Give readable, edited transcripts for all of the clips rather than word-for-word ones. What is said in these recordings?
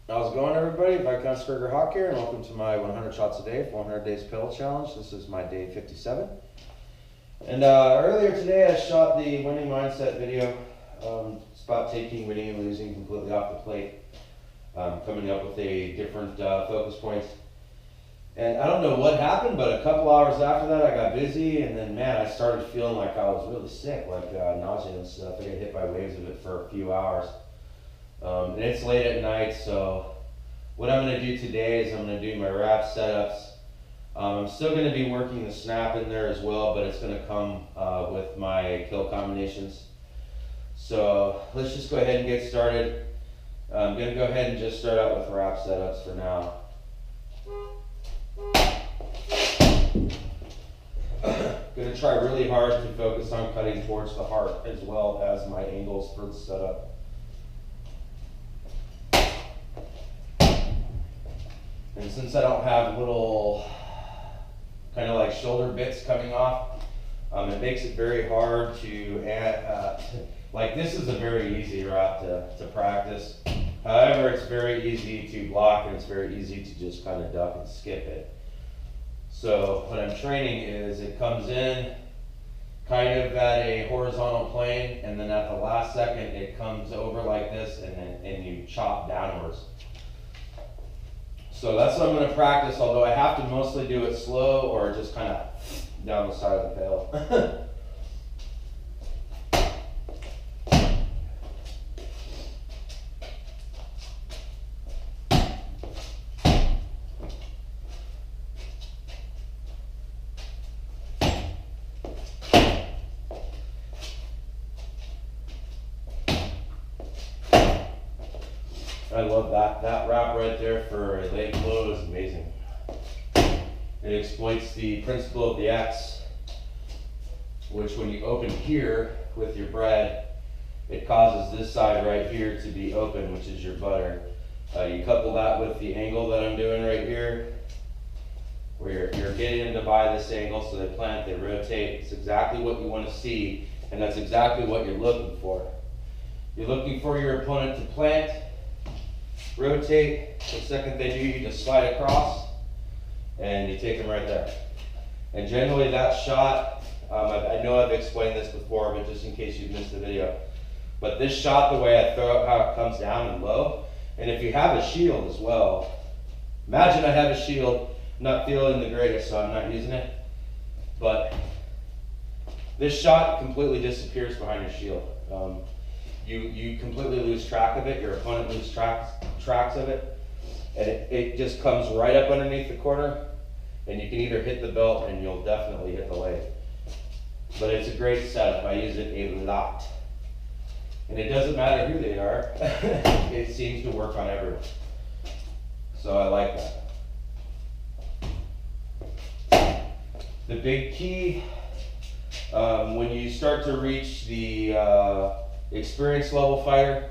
How's it going, everybody? Viscount Gregor Hawke here, and welcome to my 100 shots a day, 400 days Pell challenge. This is my day 57. And earlier today, I shot the winning mindset video. It's about taking winning and losing completely off the plate, coming up with a different focus points. And I don't know what happened, but a couple hours after that, I got busy, and then man, I started feeling like I was really sick, like nausea and stuff. I got hit by waves of it for a few hours. And it's late at night, so what I'm going to do today is I'm going to do my wrap setups. I'm still going to be working the snap in there as well, but it's going to come with my kill combinations. So let's just go ahead and get started. I'm going to go ahead and just start out with wrap setups for now. Going to try really hard to focus on cutting towards the heart as well as my angles for the setup. And since I don't have little kind of like shoulder bits coming off, it makes it very hard to add, like this is a very easy route to practice. However, it's very easy to block and it's very easy to just kind of duck and skip it. So what I'm training is it comes in kind of at a horizontal plane, and then at the last second it comes over like this, and you chop downwards. So that's what I'm going to practice, although I have to mostly do it slow or just kind of down the side of the pail. I love that wrap right there for a leg blow is amazing. It exploits the principle of the X, which when you open here with your bread, it causes this side right here to be open, which is your butter. You couple that with the angle that I'm doing right here, where you're getting them to buy this angle, so they plant, they rotate. It's exactly what you want to see, and that's exactly what you're looking for. You're looking for your opponent to plant, rotate. The second they do, you just slide across and you take them right there. And generally that shot, I know I've explained this before, but just in case you've missed the video, but this shot, the way I throw it, how it comes down and low, and if you have a shield as well, imagine I have a shield, I'm not feeling the greatest, so I'm not using it, but this shot completely disappears behind your shield. You completely lose track of it, your opponent loses tracks of it, and it just comes right up underneath the corner, and you can either hit the belt and you'll definitely hit the leg. But it's a great setup, I use it a lot. And it doesn't matter who they are, it seems to work on everyone. So I like that. The big key, when you start to reach the experience level fighter.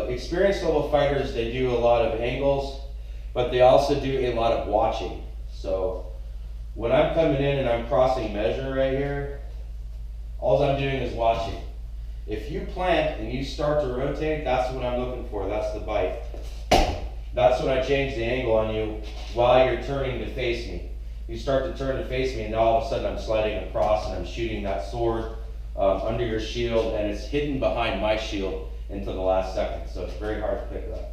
Experience level fighters, they do a lot of angles, but they also do a lot of watching. So when I'm coming in and I'm crossing measure right here, all I'm doing is watching. If you plant and you start to rotate, that's what I'm looking for, that's the bite. That's when I change the angle on you while you're turning to face me. You start to turn to face me and all of a sudden I'm sliding across and I'm shooting that sword under your shield, and it's hidden behind my shield until the last second, so it's very hard to pick up.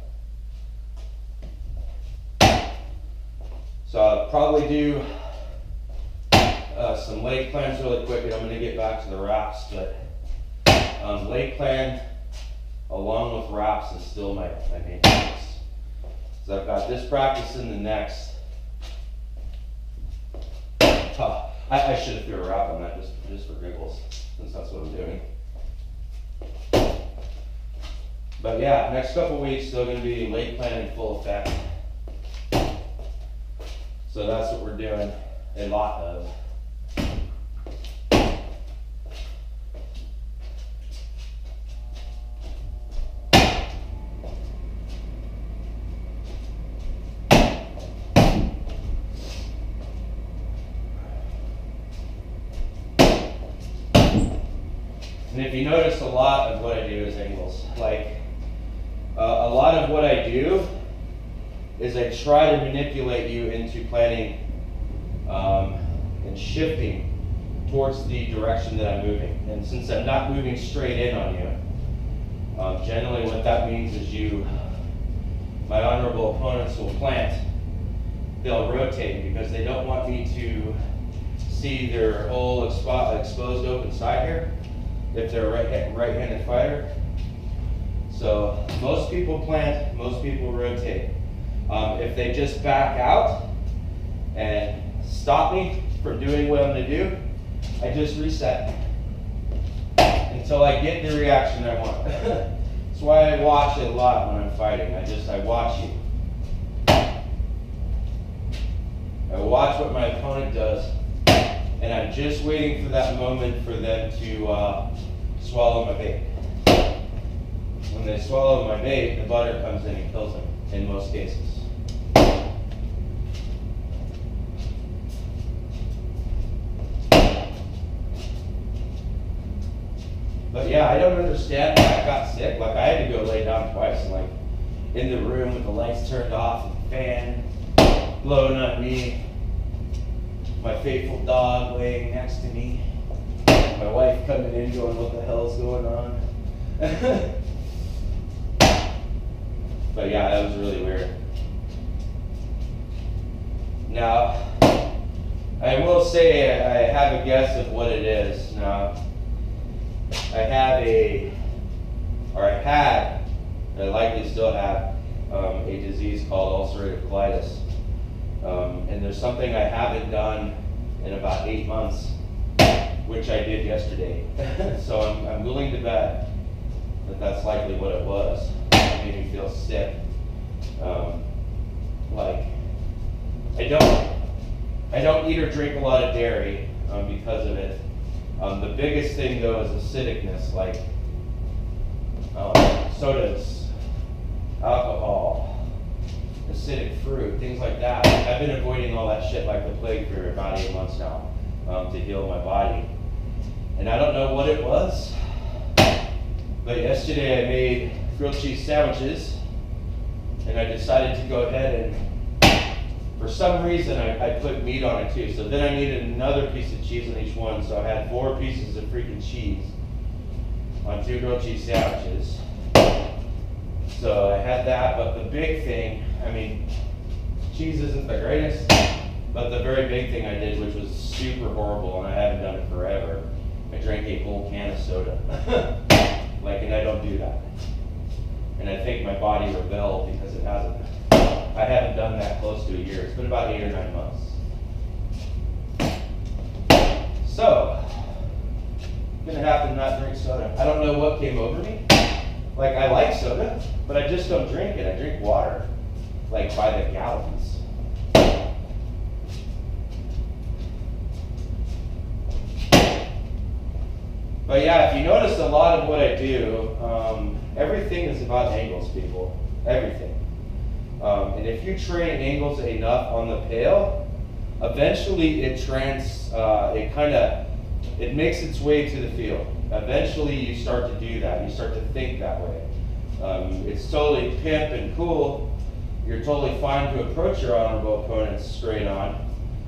So I'll probably do some leg plans really quick, and I'm going to get back to the wraps, but leg plan along with wraps is still my main focus. So I've got this practice in the next. I should have threw a wrap on that just for giggles, since that's what I'm doing. But yeah, next couple weeks still going to be leg plan in full effect. So that's what we're doing a lot of. And if you notice, a lot of what I do is angles. Like a lot of what I do is I try to manipulate you into planning and shifting towards the direction that I'm moving. And since I'm not moving straight in on you, generally what that means is my honorable opponents will plant. They'll rotate because they don't want me to see their whole exposed open side here if they're a right-handed fighter. So most people plant, most people rotate. If they just back out and stop me from doing what I'm going to do, I just reset until I get the reaction I want. That's why I watch it a lot when I'm fighting. I watch you. I watch what my opponent does, and I'm just waiting for that moment for them to swallow my bait. When they swallow my bait, the butter comes in and kills them, in most cases. But yeah, I don't understand why I got sick. Like, I had to go lay down twice, like in the room with the lights turned off, and the fan blowing on me, my faithful dog laying next to me, my wife coming in going, what the hell's going on? But yeah, that was really weird. Now, I will say I have a guess of what it is. Now, I likely still have a disease called ulcerative colitis. And there's something I haven't done in about 8 months, which I did yesterday. So I'm willing to bet that that's likely what it was. It made me feel sick. Like, I don't eat or drink a lot of dairy because of it. The biggest thing though is acidicness, like sodas, alcohol, acidic fruit, things like that. I've been avoiding all that shit like the plague for about 8 months now to heal my body. And I don't know what it was, but yesterday I made grilled cheese sandwiches, and I decided to go ahead and, for some reason, I put meat on it too. So then I needed another piece of cheese on each one, so I had 4 pieces of freaking cheese on 2 grilled cheese sandwiches. So I had that, but the big thing, I mean, cheese isn't the greatest, but the very big thing I did, which was super horrible, and I haven't done it forever, I drank a whole can of soda. And I don't do that. And I think my body rebelled because it hasn't. I haven't done that close to a year. It's been about 8 or 9 months. So, I'm gonna have to not drink soda. I don't know what came over me. Like, I like soda, but I just don't drink it. I drink water, like by the gallons. But yeah, if you notice a lot of what I do, everything is about angles, people. Everything. And if you train angles enough on the pail, eventually it makes its way to the field. Eventually you start to do that. You start to think that way. It's totally pimp and cool. You're totally fine to approach your honorable opponents straight on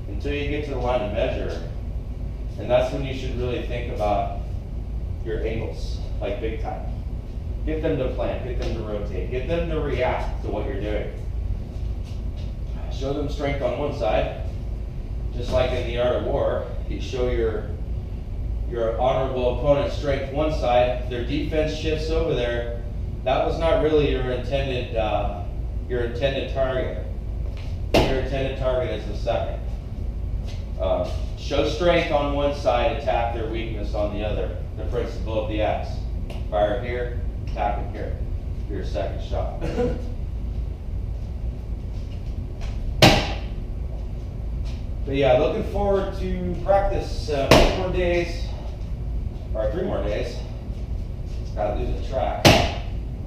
until you get to the line of measure. And that's when you should really think about your angles, like big time. Get them to plant, get them to rotate, get them to react to what you're doing. Show them strength on one side, just like in the art of war. You show your honorable opponent's strength one side, their defense shifts over there. That was not really your intended target. Your intended target is the second. Show strength on one side, attack their weakness on the other. The principle of the axe. Fire here, attack it here. Your second shot. But yeah, looking forward to practice 4 more days, or 3 more days. Gotta lose the track.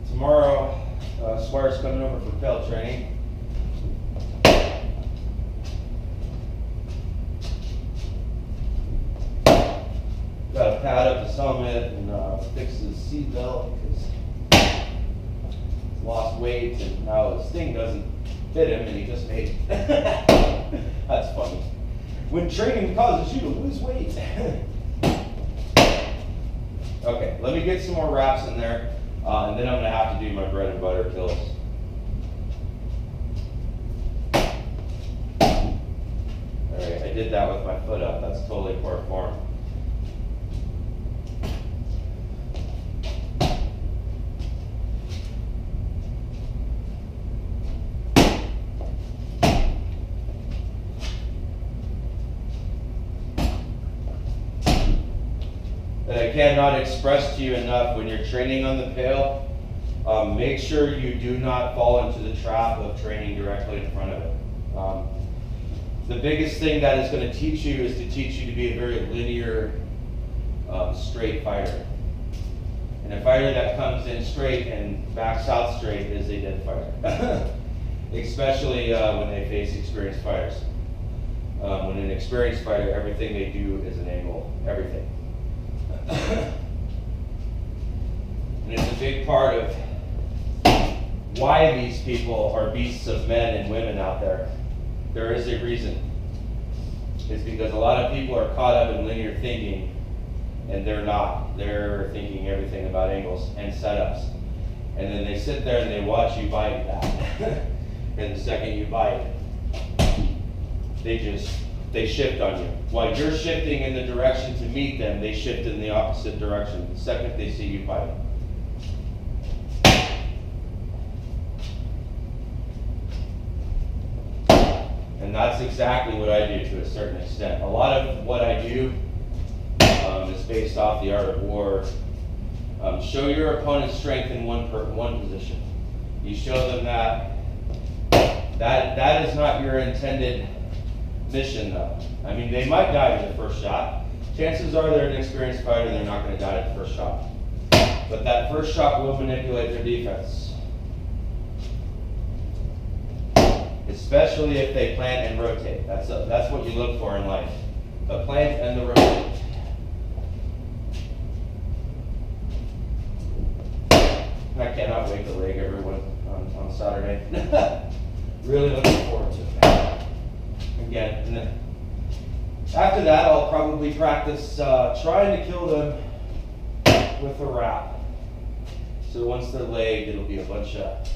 Tomorrow, Swire's coming over for Pell training. Gotta pad up his helmet and fix his seat belt because it's a lost weight and now his thing doesn't fit him and he just made it. That's funny. When training causes you to lose weight. Okay, let me get some more reps in there, and then I'm going to have to do my bread and butter pills. Alright, I did that with my foot up. That's totally poor form. That I cannot express to you enough, when you're training on the pail, make sure you do not fall into the trap of training directly in front of it. The biggest thing that is going to teach you is to teach you to be a very linear, straight fighter. And a fighter that comes in straight and backs out straight is a dead fighter. Especially when they face experienced fighters. When an experienced fighter, everything they do is an angle, everything. And it's a big part of why these people are beasts of men and women out there. There is a reason. It's because a lot of people are caught up in linear thinking, and they're not. They're thinking everything about angles and setups. And then they sit there and they watch you bite that. And the second you bite, they shift on you. While you're shifting in the direction to meet them, they shift in the opposite direction the second they see you bite. And that's exactly what I do to a certain extent. A lot of what I do is based off the art of war. Show your opponent's strength in one position. You show them that is not your intended mission, though. I mean, they might die to the first shot. Chances are they're an experienced fighter and they're not going to die at the first shot. But that first shot will manipulate their defense. Especially if they plant and rotate. That's what you look for in life. The plant and the rotate. I cannot wait to leg everyone on Saturday. Really looking forward to it. Again, and then after that, I'll probably practice trying to kill them with a wrap. So once they're legged, it'll be a bunch of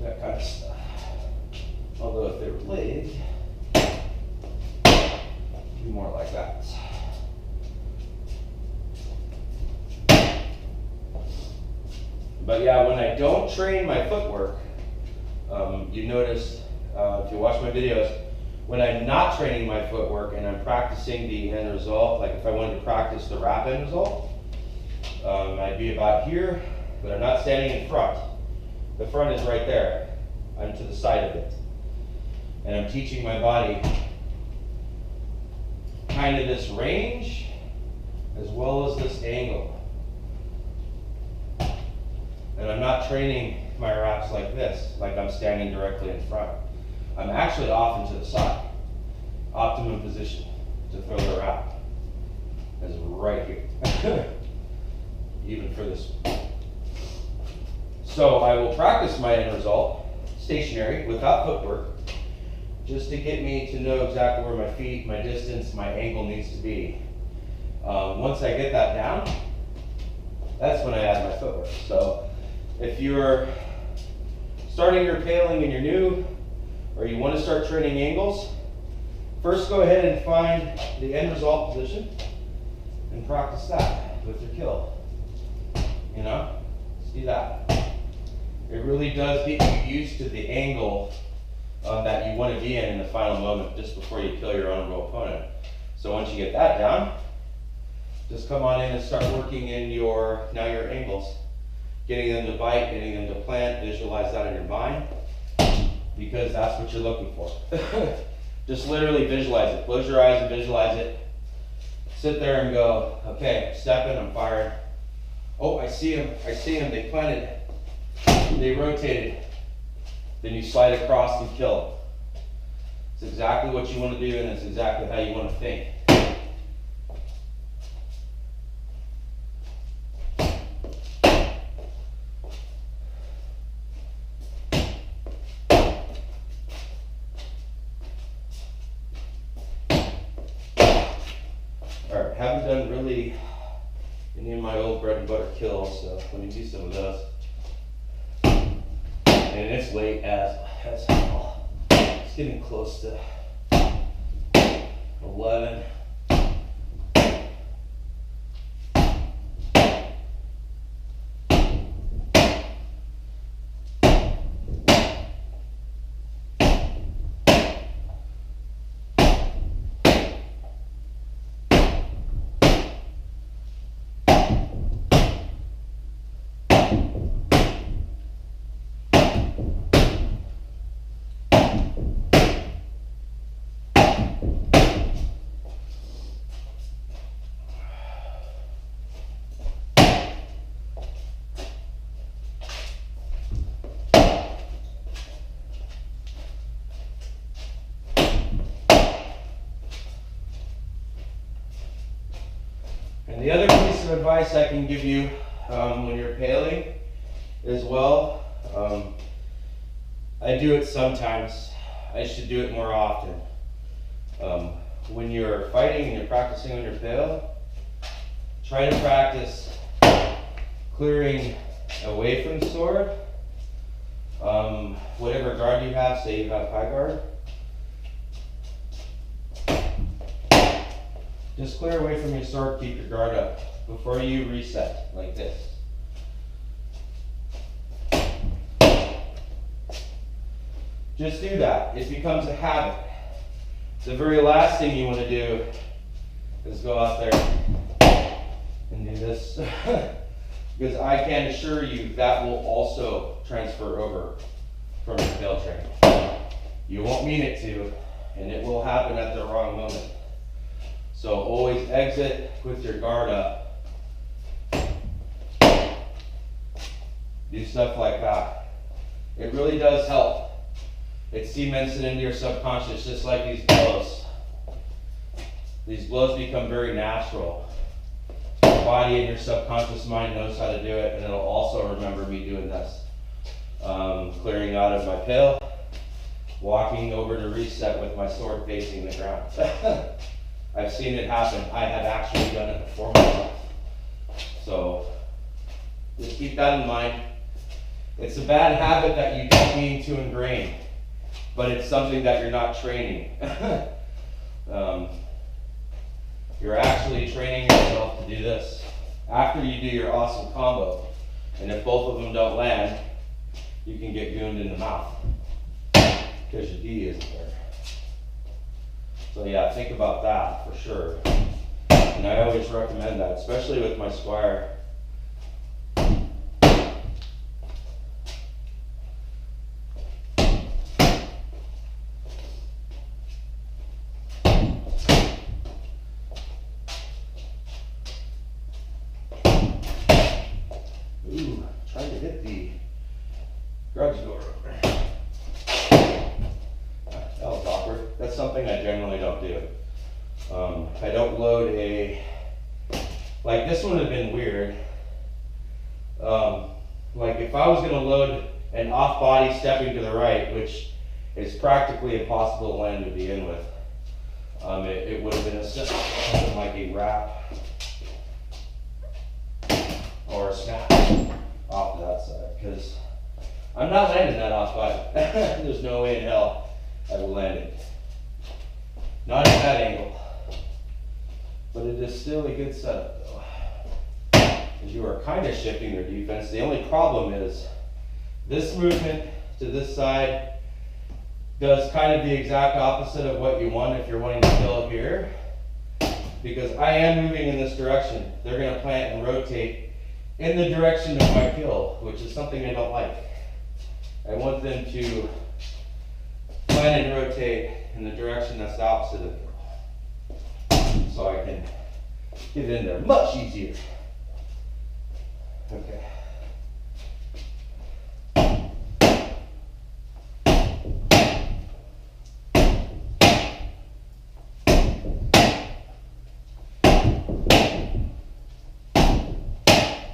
that kind of stuff. Although if they were legged, it'd be more like that. But yeah, when I don't train my footwork, you notice, if you watch my videos, when I'm not training my footwork and I'm practicing the end result, like if I wanted to practice the wrap end result, I'd be about here, but I'm not standing in front. The front is right there. I'm to the side of it. And I'm teaching my body kind of this range as well as this angle. And I'm not training my wraps like this, like I'm standing directly in front. I'm actually off and to the side. Optimum position to throw the wrap is right here. Even for this one. So I will practice my end result, stationary, without footwork, just to get me to know exactly where my feet, my distance, my angle needs to be. Once I get that down, that's when I add my footwork. So if you're starting your paling and you're new, or you want to start training angles, first go ahead and find the end result position and practice that with your kill. You know, see that. It really does get you used to the angle that you want to be in the final moment, just before you kill your honorable opponent. So once you get that down, just come on in and start working in your angles. Getting them to bite, getting them to plant, visualize that in your mind, because that's what you're looking for. Just literally visualize it. Close your eyes and visualize it. Sit there and go, okay, I'm stepping, I'm firing. Oh, I see him, they planted, they rotated. Then you slide across and kill. It's exactly what you want to do, and it's exactly how you want to think. haven't done really any of my old bread and butter kills, so let me do some of those. And it's late as hell. It's getting close to 11. And the other piece of advice I can give you when you're paling as well, I do it sometimes, I should do it more often. When you're fighting and you're practicing on your pail, try to practice clearing away from the sword. Whatever guard you have, say you have high guard, just clear away from your sword, keep your guard up before you reset, like this. Just do that. It becomes a habit. The very last thing you want to do is go out there and do this. Because I can assure you that will also transfer over from your tail training. You won't mean it to, and it will happen at the wrong moment. So always exit with your guard up. Do stuff like that. It really does help. It cements it into your subconscious, just like these blows. These blows become very natural. Your body and your subconscious mind knows how to do it, and it'll also remember me doing this. Clearing out of my pail, walking over to reset with my sword facing the ground. I've seen it happen. I have actually done it before myself. So just keep that in mind. It's a bad habit that you don't mean to ingrain, but it's something that you're not training. You're actually training yourself to do this after you do your awesome combo. And if both of them don't land, you can get gooned in the mouth because your D isn't there. So yeah, think about that for sure. And I always recommend that, especially with my squire. Ooh, trying to hit the garage door. That was awkward. That's something I generally don't do. I don't load like this one would have been weird. Like if I was going to load an off body stepping to the right, which is practically impossible to land to begin with, it would have been something like a wrap or a snap off to that side, because I'm not landing that off body. There's no way in hell I will land it. Not at that angle. But it is still a good setup though. Because you are kind of shifting their defense. The only problem is this movement to this side does kind of the exact opposite of what you want if you're wanting to kill here. Because I am moving in this direction. They're going to plant and rotate in the direction of my kill, which is something I don't like. I want them to plan and rotate in the direction that's the opposite of kill, so I can get in there much easier. Okay.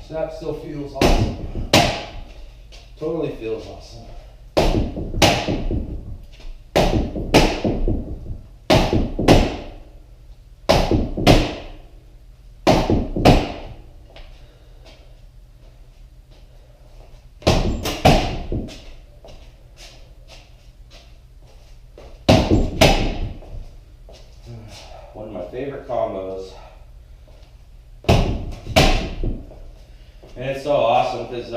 Snap still feels awesome. Totally feels awesome. because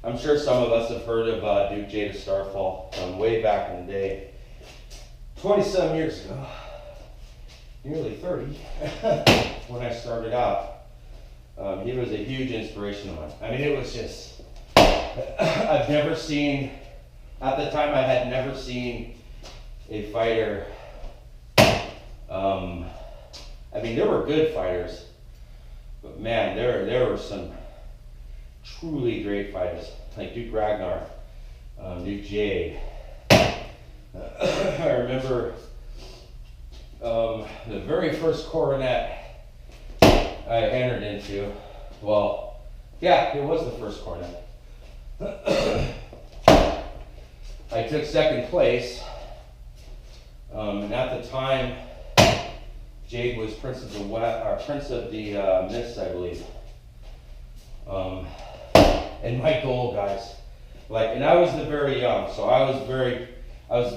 I'm sure some of us have heard of Duke Jada Starfall way back in the day, 27 years ago, nearly 30, when I started out. He was a huge inspiration of mine. I mean, it was just, I've never seen, at the time I had never seen a fighter, I mean, there were good fighters, but man, there were some truly great fighters, like Duke Ragnar, Duke Jade. I remember the very first coronet I entered into, well, yeah, it was the first coronet. I took second place, and at the time, Jade was Prince of the Mist, I believe. And my goal, guys, like, and I was very young, so I was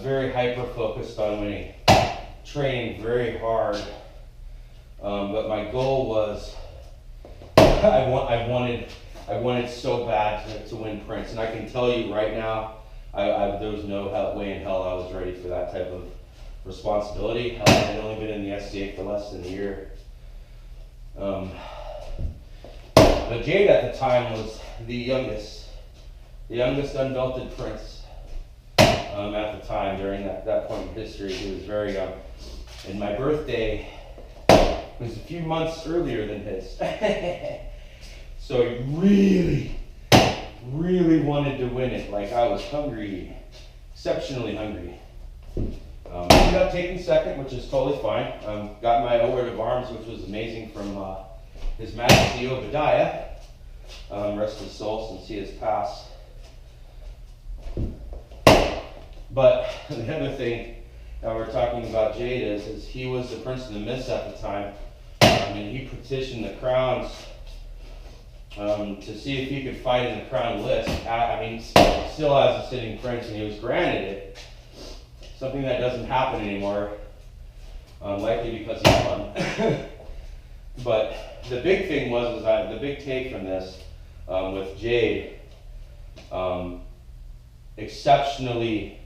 very hyper focused on winning, training very hard. But my goal was, I wanted so bad to win Prince, and I can tell you right now, there was no way in hell I was ready for that type of responsibility. I had only been in the SCA for less than a year. But Jade at the time was the youngest unbelted Prince at the time. During that point in history, he was very young, and my birthday was a few months earlier than his. So I really wanted to win it. Like, I was hungry, exceptionally hungry. Ended up taking second, which is totally fine. Got my award of arms, which was amazing, from His Majesty Obadiah. Rest his soul since he has passed. But the other thing that we're talking about Jade is he was the Prince of the Mist at the time. And he petitioned the crowns to see if he could fight in the crown list. I mean, still as a sitting prince, and he was granted it. Something that doesn't happen anymore, likely because he won. But the big thing was the big take from this with Jade, exceptionally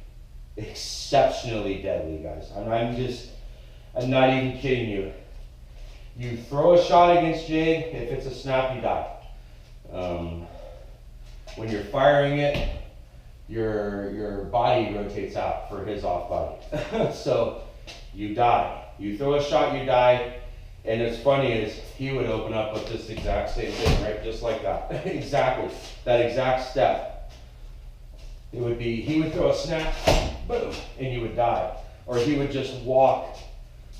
deadly, guys. I'm not even kidding you. You throw a shot against Jade, if it's a snap, you die. When you're firing it, your body rotates out for his off body. So you die. You throw a shot, you die. And it's funny is he would open up with this exact same thing, right? Just like that. Exactly. That exact step. It would be, he would throw a snap, boom, and you would die. Or he would just walk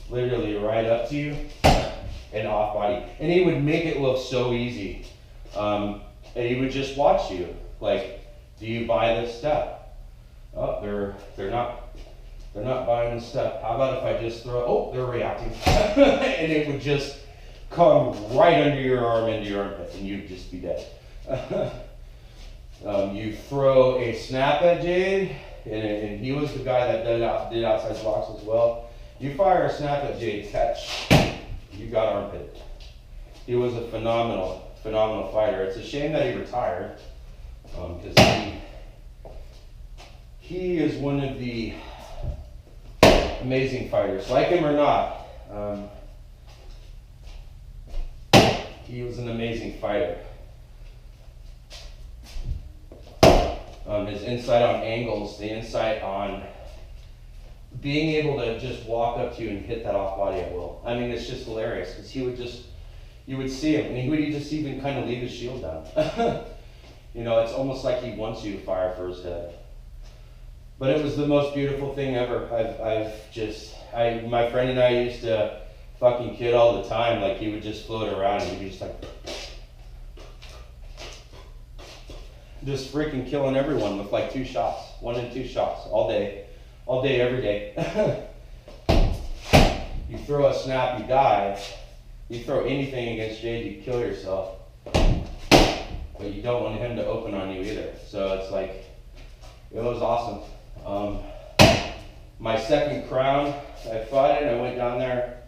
literally right up to you and off body. And he would make it look so easy. And he would just watch you. Like, do you buy this step? Oh, they're not buying the step. How about if I just throw, oh, they're reacting. And it would just come right under your arm into your armpit, and you'd just be dead. You throw a snap at Jade, and he was the guy that did outside blocks as well. You fire a snap at Jade, catch, you got armpit. He was a phenomenal fighter. It's a shame that he retired, because he is one of the amazing fighters. Like him or not, he was an amazing fighter. His insight on angles, the insight on being able to just walk up to you and hit that off body at will. I mean, it's just hilarious, because you would see him, and he would just even kind of leave his shield down. You know, it's almost like he wants you to fire for his head. But it was the most beautiful thing ever. My friend and I used to fucking kid all the time. Like, he would just float around, and he'd be just like, just freaking killing everyone with like 2 shots, 1 and 2 shots, all day, every day. You throw a snap, you die. You throw anything against Jade, you kill yourself. But you don't want him to open on you either. So it's like, it was awesome. My second crown, I fought it, I went down there.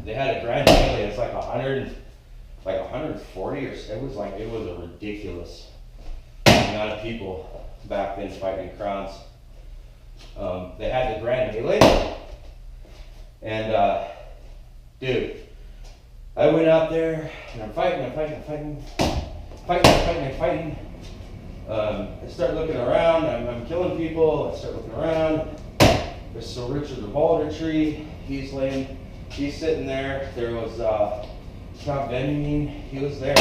They had a grand finale. It's like like 140 or it was a ridiculous amount of people back then fighting crowns. They had the Grand Melee, and dude, I went out there and I'm fighting. I start looking around. I'm killing people. I start looking around. There's Sir Richard the Boulder Tree. He's sitting there. There was Count Benjamin. He was there.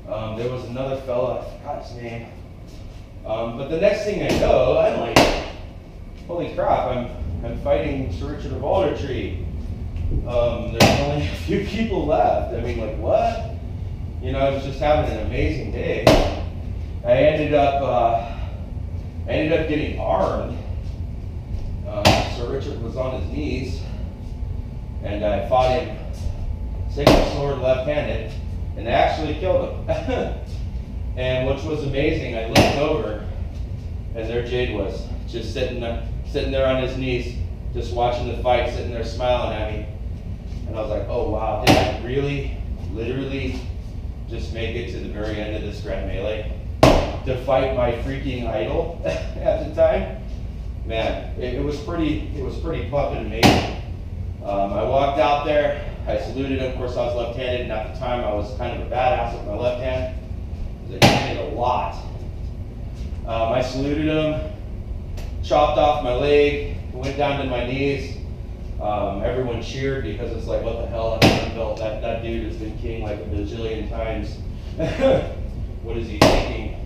There was another fella. I forgot his name. But the next thing I know, I'm like, holy crap! I'm fighting Sir Richard the Boulder Tree. There's only a few people left. I mean, like, what? You know, I was just having an amazing day. I ended up getting armed. Sir Richard was on his knees, and I fought him single sword left-handed, and I actually killed him. And which was amazing, I looked over, and there Jade was, just sitting there on his knees, just watching the fight, sitting there smiling at me. And I was like, oh wow, did I really, literally just make it to the very end of this Grand Melee to fight my freaking idol at the time? Man, it was pretty fucking amazing. I walked out there, I saluted him. Of course, I was left-handed, and at the time I was kind of a badass with my left hand. I did a lot. I saluted him, chopped off my leg, went down to my knees. Everyone cheered because it's like, what the hell? That dude has been king like a bajillion times. What is he thinking?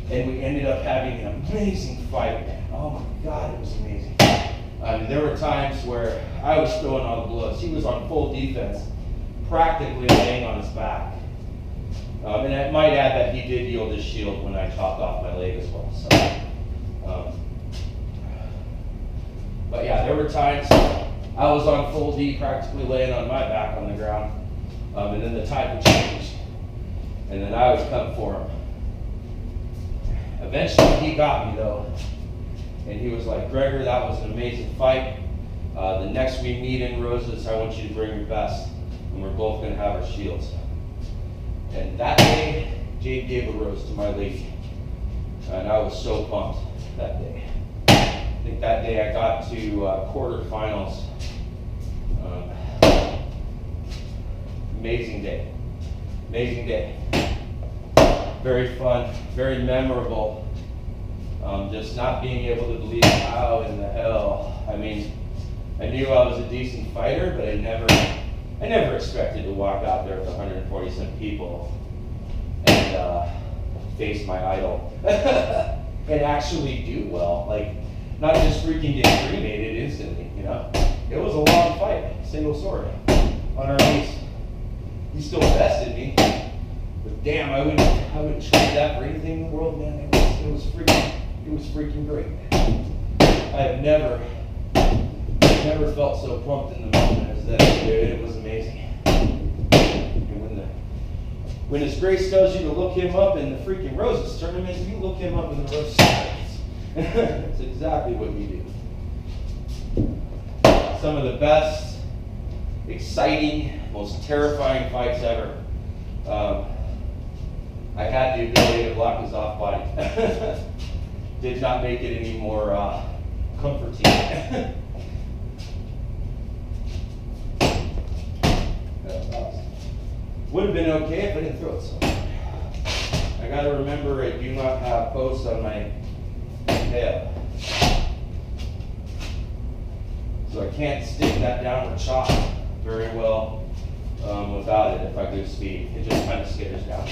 And we ended up having an amazing fight. Oh my God, it was amazing. There were times where I was throwing all the blows. He was on full defense, practically laying on his back. And I might add that he did yield his shield when I chopped off my leg as well. So, but yeah, there were times I was on full D, practically laying on my back on the ground, and then the tide would change, and then I would come for him. Eventually, he got me though, and he was like, Gregor, that was an amazing fight. The next we meet in Roses, I want you to bring your best, and we're both going to have our shields. And that day, Jade gave a rose to my lady, and I was so pumped that day. I think that day I got to quarterfinals. Amazing day. Very fun, very memorable. Just not being able to believe how in the hell. I mean, I knew I was a decent fighter, but I never expected to walk out there with 140-some people and face my idol and actually do well. Like, not just freaking get cremated instantly, you know? It was a long fight, single sword, on our knees. He still bested me, but damn, I wouldn't trade that for anything in the world, man. It was freaking great. I have never felt so pumped in the moment as that, dude. It was amazing. And when His Grace tells you to look him up in the freaking Roses tournament, you look him up in the Roses tournament. That's exactly what you do. Some of the best, exciting, most terrifying fights ever. I had the ability to block his off body. Did not make it any more comforting. Would have been okay if I didn't throw it so hard. I gotta remember I do not have posts on my tail. So I can't stick that downward chop very well without it if I do speed. It just kind of skitters down.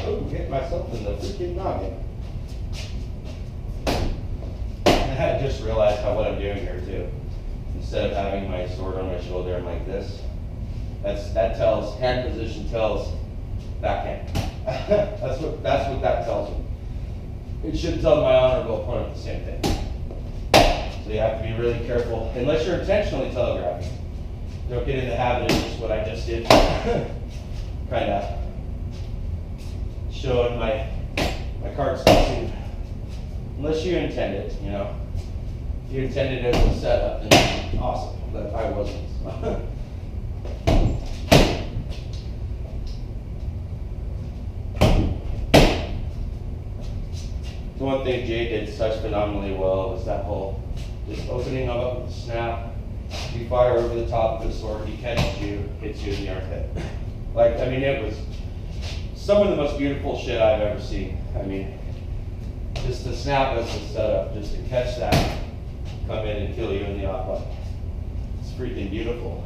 Oh, hit myself in the freaking noggin. I just realized what I'm doing here too. Instead of having my sword on my shoulder, I'm like this. That tells, hand position tells backhand. that's what that tells me. It should tell my honorable opponent the same thing. So you have to be really careful, unless you're intentionally telegraphing. Don't get in the habit of just what I just did. Kind of showing my cards too. Unless you intend it, you know. If you intended it as a setup, then awesome. but I wasn't. The one thing Jay did such phenomenally well was that whole just opening up with the snap. You fire over the top of the sword, he catches you, hits you in the armpit. Like, I mean, it was some of the most beautiful shit I've ever seen. I mean, just the snap as the setup, just to catch that, come in and kill you in the off leg. It's freaking beautiful.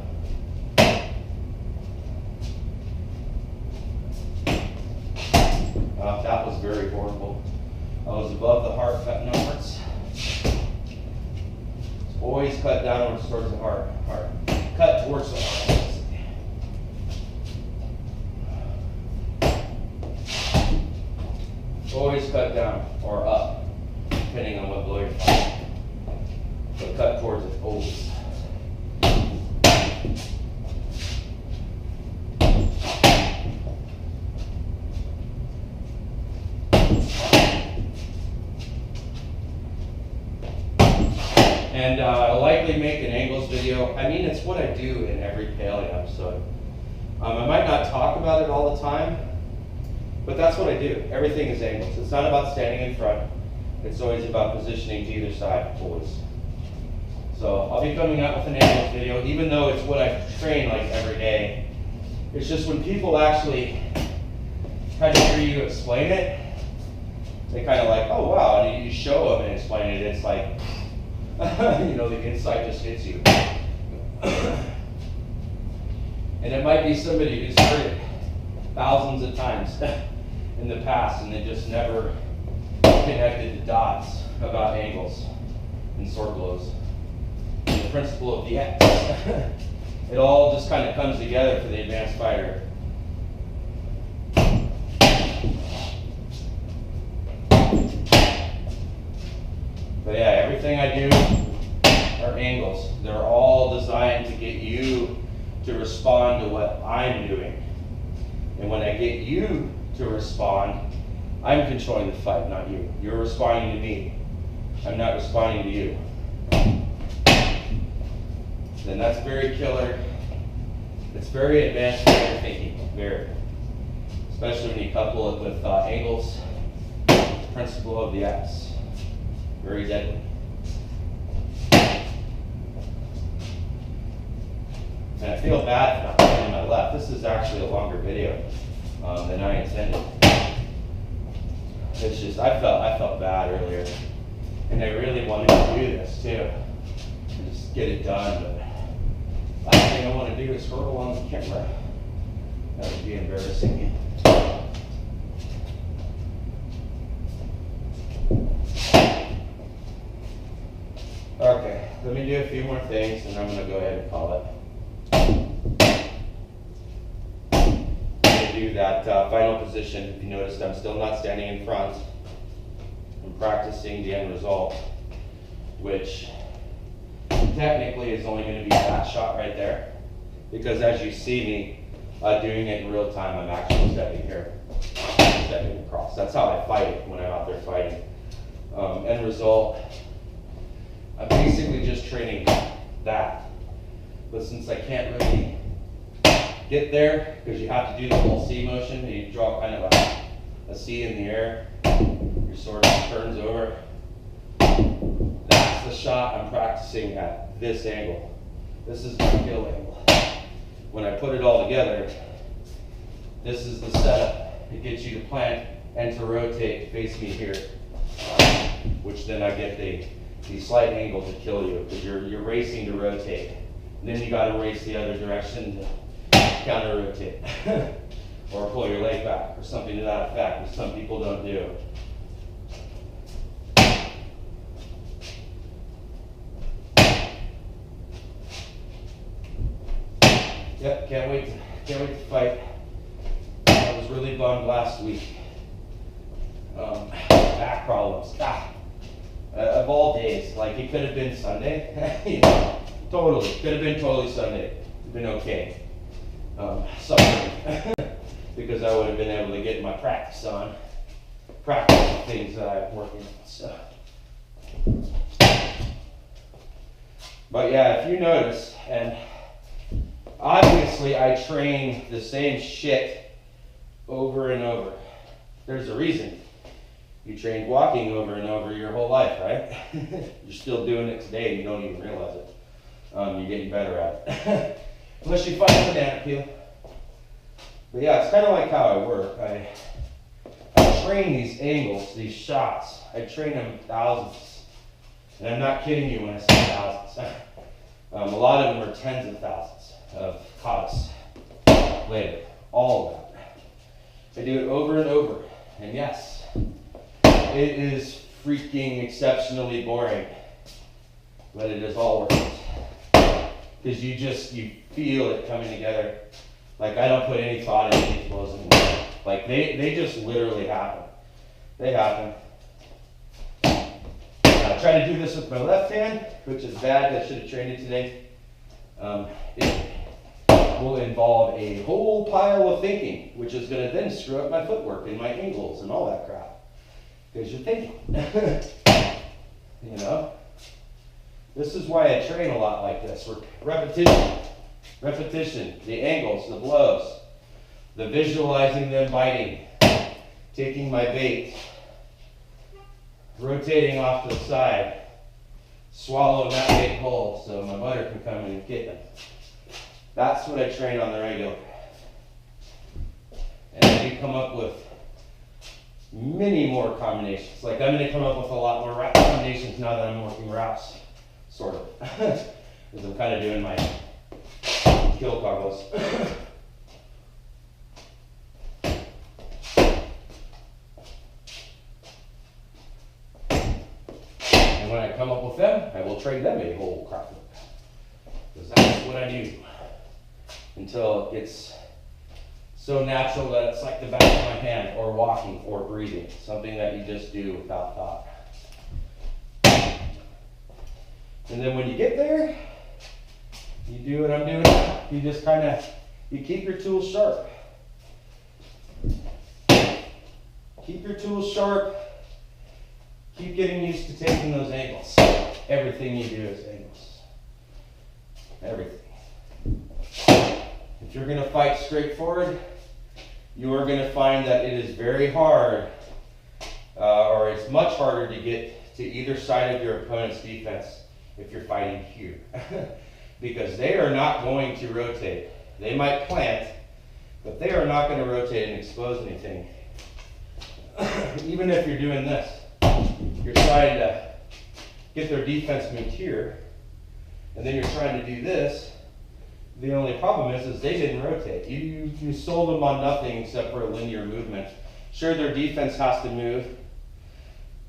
That was very horrible. I was above the heart, cutting upwards. Always cut downwards towards the heart. Cut towards the heart. Always cut down or up, depending on what blow you're fighting. But cut towards it, always. And I'll likely make an angles video. I mean, it's what I do in every Pale episode. I might not talk about it all the time, but that's what I do. Everything is angles. It's not about standing in front. It's always about positioning to either side, always. So I'll be coming out with an angles video, even though it's what I train like every day. It's just when people actually kind of hear you explain it, they kind of like, oh wow, and you show them and explain it, it's like, you know, the insight just hits you. And it might be somebody who's heard it thousands of times in the past and they just never connected the dots about angles and sword blows. And the principle of the X. It all just kind of comes together for the advanced fighter. But yeah, everything I do are angles. They're all designed to get you to respond to what I'm doing. And when I get you to respond, I'm controlling the fight, not you. You're responding to me. I'm not responding to you. Then that's very killer. It's very advanced fighter thinking, very. Especially when you couple it with angles, principle of the X. Very deadly. And I feel bad for not putting my left. This is actually a longer video than I intended. It's just, I felt bad earlier. And I really wanted to do this too. And just get it done. But last thing I want to do is hurl on the camera. That would be embarrassing. Okay, let me do a few more things and I'm going to go ahead and call it. Do that final position. If you noticed, I'm still not standing in front. I'm practicing the end result, which technically is only going to be that shot right there, because as you see me doing it in real time, I'm actually stepping here, stepping across. That's how I fight it when I'm out there fighting. End result, I'm basically just training that, but since I can't really get there, because you have to do the whole C motion, and you draw kind of a C in the air, your sword turns over. That's the shot I'm practicing at this angle. This is my kill angle. When I put it all together, this is the setup. It gets you to plant and to rotate to face me here, which then I get the slight angle to kill you, because you're racing to rotate. And then you got to race the other direction to counter rotate or pull your leg back or something to that effect, which some people don't do. Yep, can't wait to fight. I was really bummed last week. Back problems. Of all days, like it could have been Sunday. You know, totally, could have been totally Sunday. It'd been okay. Suffering because I would have been able to get my practice on, practice things that I'm working on. So But yeah, if you notice, and obviously I train the same shit over and over. There's a reason. You trained walking over and over your whole life, right? You're still doing it today and you don't even realize it. You're getting better at it. Unless you find a banana peel. But yeah, it's kind of like how I work. I train these angles, these shots. I train them thousands. And I'm not kidding you when I say thousands. A lot of them are tens of thousands of cots later. All of that. I do it over and over. And yes, it is freaking exceptionally boring. But it is all worth it. Because you feel it coming together. Like, I don't put any thought into these blows anymore. Like, they just literally happen. They happen. I try to do this with my left hand, which is bad. I should have trained it today. It will involve a whole pile of thinking, which is going to then screw up my footwork and my angles and all that crap. Because you're thinking. You know? This is why I train a lot like this. Repetition, the angles, the blows, the visualizing them biting, taking my bait, rotating off to the side, swallowing that bait whole so my butter can come in and get them. That's what I train on the regular. And then you come up with many more combinations. Like, I'm going to come up with a lot more combinations now that I'm working wraps. Sort of. Because I'm kind of doing my kill combos. And when I come up with them, I will train them a whole crap load. Because that's what I do. Until it's so natural that it's like the back of my hand, or walking, or breathing. Something that you just do without thought. And then when you get there, you do what I'm doing. You just kind of, you keep your tools sharp. Keep your tools sharp. Keep getting used to taking those angles. Everything you do is angles. Everything. If you're going to fight straight forward, you are going to find that it is very hard, or it's much harder to get to either side of your opponent's defense if you're fighting here. Because they are not going to rotate. They might plant, but they are not going to rotate and expose anything. Even if you're doing this, you're trying to get their defense moved here, and then you're trying to do this. The only problem is they didn't rotate. You sold them on nothing except for a linear movement. Sure, their defense has to move,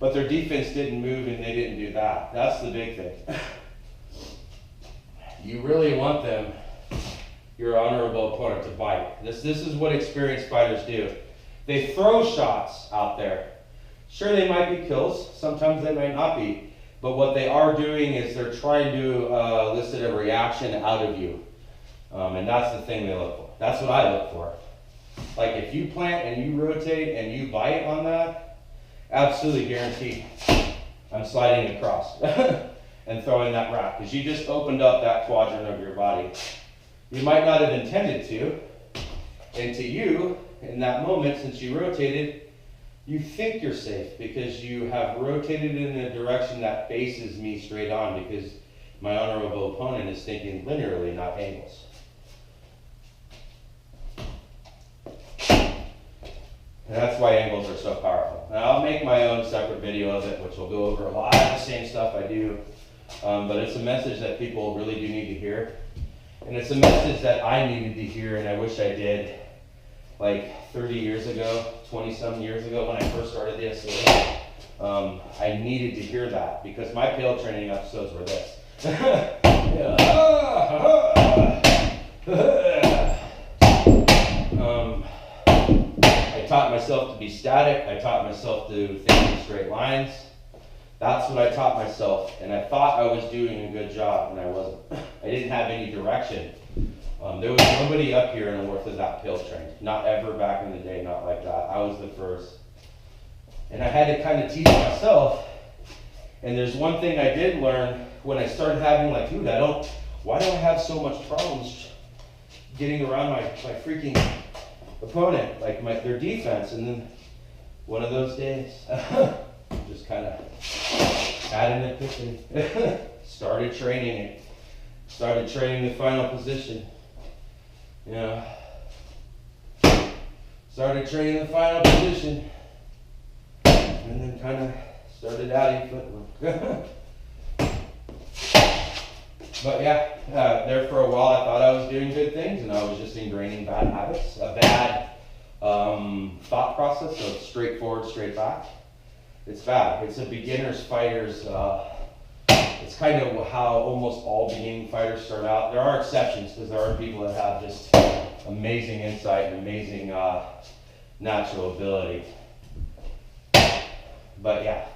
but their defense didn't move and they didn't do that. That's the big thing. You really want them, your honorable opponent, to bite. This is what experienced fighters do. They throw shots out there. Sure, they might be kills. Sometimes they might not be. But what they are doing is they're trying to elicit a reaction out of you. And that's the thing they look for. That's what I look for. Like, if you plant and you rotate and you bite on that, absolutely guaranteed I'm sliding across and throwing that wrap, because you just opened up that quadrant of your body. You might not have intended to, and to you, in that moment, since you rotated, you think you're safe because you have rotated in a direction that faces me straight on, because my honorable opponent is thinking linearly, not angles. And that's why angles are so powerful. And I'll make my own separate video of it, which will go over a lot of the same stuff I do. But it's a message that people really do need to hear. And it's a message that I needed to hear, and I wish I did like 30 years ago, 20-some years ago when I first started the SCA. I needed to hear that because my Pell training episodes were this. I taught myself to be static. I taught myself to think in straight lines. That's what I taught myself, and I thought I was doing a good job, and I wasn't. I didn't have any direction. There was nobody up here in the north of that Pell trained. Not ever back in the day, not like that. I was the first. And I had to kind of teach myself And there's one thing I did learn when I started having like, dude, why do I have so much problems getting around my freaking opponent, like their defense? And then one of those days, just kind of had an epiphany. Started training the final position. You know, started training the final position, and then kind of started adding footwork. But yeah, there for a while I thought I was doing good things, and I was just ingraining bad habits, a bad thought process of straight forward, straight back. It's bad. It's a beginner's fighter's, it's kind of how almost all beginning fighters start out. There are exceptions, because there are people that have just amazing insight and amazing natural ability. But yeah,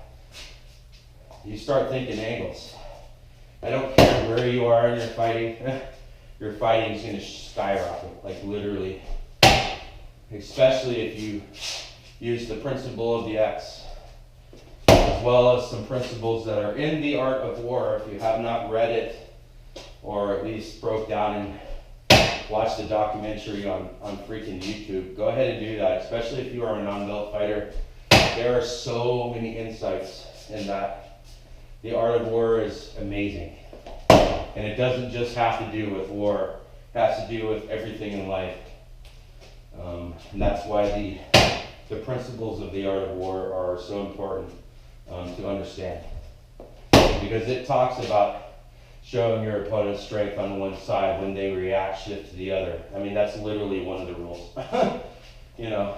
you start thinking angles. I don't care where you are in your fighting is going to skyrocket, like literally. Especially if you use the principle of the X, as well as some principles that are in the Art of War. If you have not read it, or at least broke down and watched the documentary on freaking YouTube, go ahead and do that, especially if you are a non-belt fighter. There are so many insights in that. The Art of War is amazing. And it doesn't just have to do with war. It has to do with everything in life. And that's why the principles of the Art of War are so important to understand. Because it talks about showing your opponent's strength on one side when they react shift to the other. I mean, that's literally one of the rules. You know.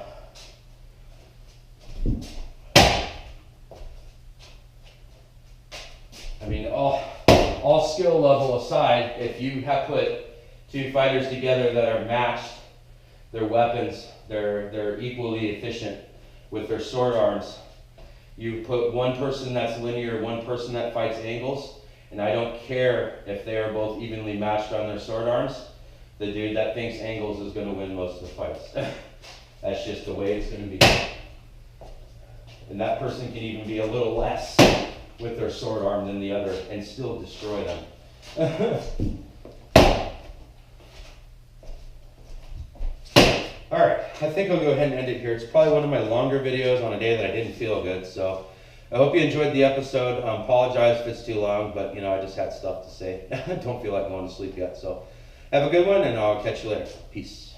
I mean, all skill level aside, if you have put two fighters together that are matched, their weapons, they're equally efficient with their sword arms. You put one person that's linear, one person that fights angles, and I don't care if they are both evenly matched on their sword arms, the dude that thinks angles is going to win most of the fights. That's just the way it's going to be. And that person can even be a little less with their sword arm than the other and still destroy them. Alright, I think I'll go ahead and end it here. It's probably one of my longer videos on a day that I didn't feel good, so I hope you enjoyed the episode. Apologize if it's too long, but I just had stuff to say. I don't feel like going to sleep yet, so have a good one, and I'll catch you later. Peace.